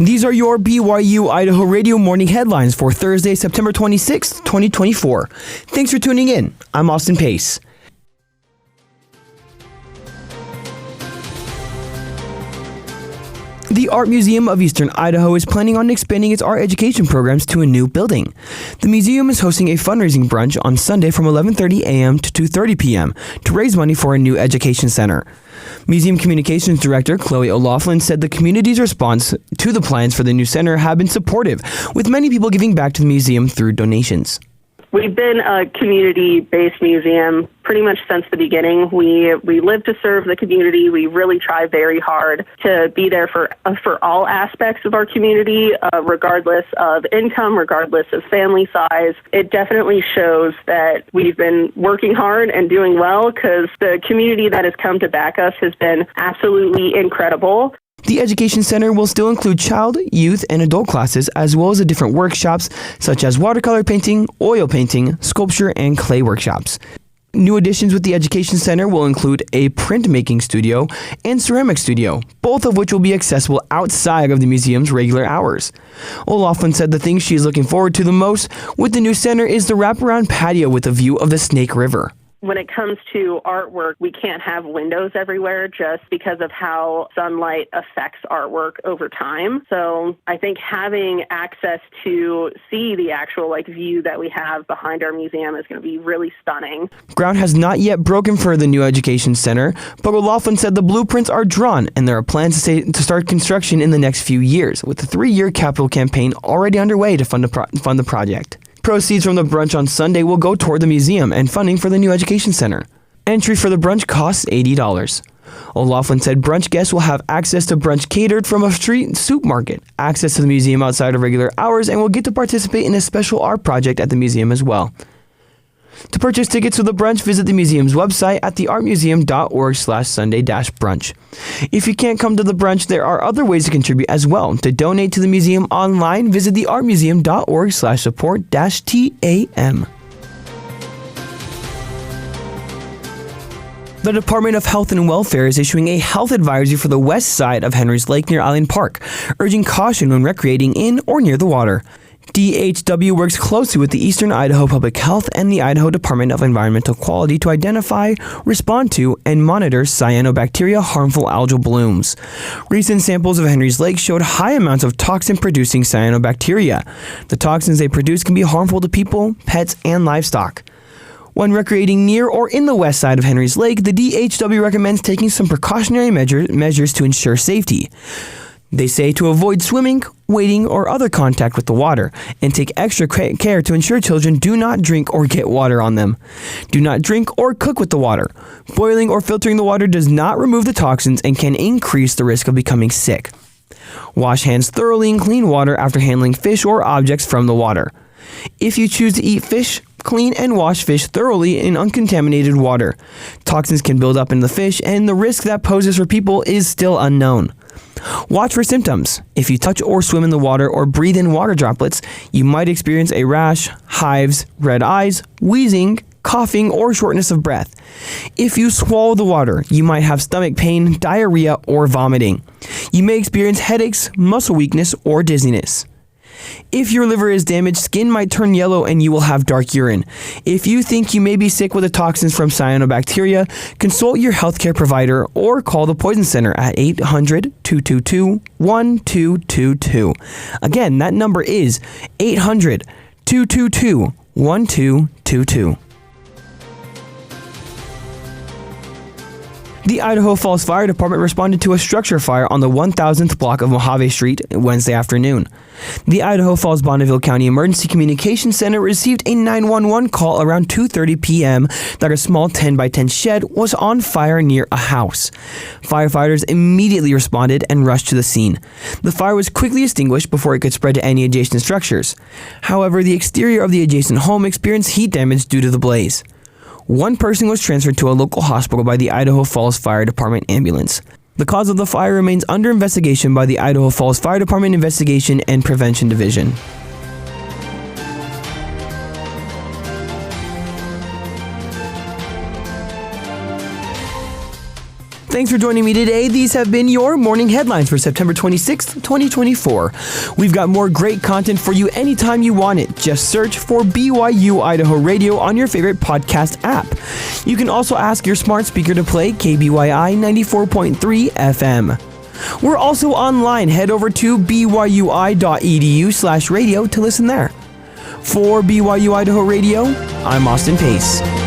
These are your BYU-Idaho Radio morning headlines for Thursday, September 26, 2024. Thanks for tuning in. I'm Austin Pace. The Art Museum of Eastern Idaho is planning on expanding its art education programs to a new building. The museum is hosting a fundraising brunch on Sunday from 11:30 a.m. to 2:30 p.m. to raise money for a new education center. Museum Communications Director Chloe O'Loughlin said the community's response to the plans for the new center have been supportive, with many people giving back to the museum through donations. We've been a community-based museum pretty much since the beginning. We live to serve the community. We really try very hard to be there for all aspects of our community, regardless of income, regardless of family size. It definitely shows that we've been working hard and doing well because the community that has come to back us has been absolutely incredible. The Education Center will still include child, youth, and adult classes, as well as the different workshops such as watercolor painting, oil painting, sculpture, and clay workshops. New additions with the Education Center will include a printmaking studio and ceramic studio, both of which will be accessible outside of the museum's regular hours. O'Loughlin said the thing she is looking forward to the most with the new center is the wraparound patio with a view of the Snake River. When it comes to artwork, we can't have windows everywhere just because of how sunlight affects artwork over time. So I think having access to see the actual view that we have behind our museum is going to be really stunning. Ground has not yet broken for the new education center, but O'Loughlin said the blueprints are drawn and there are plans to start construction in the next few years, with a 3-year capital campaign already underway to fund the project. Proceeds from the brunch on Sunday will go toward the museum and funding for the new education center. Entry for the brunch costs $80. O'Loughlin said brunch guests will have access to brunch catered from a street soup market, access to the museum outside of regular hours, and will get to participate in a special art project at the museum as well. To purchase tickets for the brunch, visit the museum's website at theartmuseum.org/Sunday-brunch. If you can't come to the brunch, there are other ways to contribute as well. To donate to the museum online, visit theartmuseum.org/support-TAM. The Department of Health and Welfare is issuing a health advisory for the west side of Henry's Lake near Island Park, urging caution when recreating in or near the water. DHW works closely with the Eastern Idaho Public Health and the Idaho Department of Environmental Quality to identify, respond to, and monitor cyanobacteria harmful algal blooms. Recent samples of Henry's Lake showed high amounts of toxin-producing cyanobacteria. The toxins they produce can be harmful to people, pets, and livestock. When recreating near or in the west side of Henry's Lake, the DHW recommends taking some precautionary measures to ensure safety. They say to avoid swimming, wading, or other contact with the water, and take extra care to ensure children do not drink or get water on them. Do not drink or cook with the water. Boiling or filtering the water does not remove the toxins and can increase the risk of becoming sick. Wash hands thoroughly in clean water after handling fish or objects from the water. If you choose to eat fish, clean and wash fish thoroughly in uncontaminated water. Toxins can build up in the fish, and the risk that poses for people is still unknown. Watch for symptoms. If you touch or swim in the water or breathe in water droplets, you might experience a rash, hives, red eyes, wheezing, coughing, or shortness of breath. If you swallow the water, you might have stomach pain, diarrhea, or vomiting. You may experience headaches, muscle weakness, or dizziness. If your liver is damaged, skin might turn yellow and you will have dark urine. If you think you may be sick with the toxins from cyanobacteria, consult your healthcare provider or call the Poison Center at 800-222-1222. Again, that number is 800-222-1222. The Idaho Falls Fire Department responded to a structure fire on the 1000th block of Mojave Street Wednesday afternoon. The Idaho Falls Bonneville County Emergency Communications Center received a 911 call around 2:30 p.m. that a small 10-by-10 shed was on fire near a house. Firefighters immediately responded and rushed to the scene. The fire was quickly extinguished before it could spread to any adjacent structures. However, the exterior of the adjacent home experienced heat damage due to the blaze. One person was transferred to a local hospital by the Idaho Falls Fire Department ambulance. The cause of the fire remains under investigation by the Idaho Falls Fire Department Investigation and Prevention Division. Thanks for joining me today. These have been your morning headlines for September 26th, 2024. We've got more great content for you anytime you want it. Just search for BYU-Idaho Radio on your favorite podcast app. You can also ask your smart speaker to play KBYI 94.3 FM. We're also online. Head over to byui.edu/radio to listen there. For BYU Idaho Radio, I'm Austin Pace.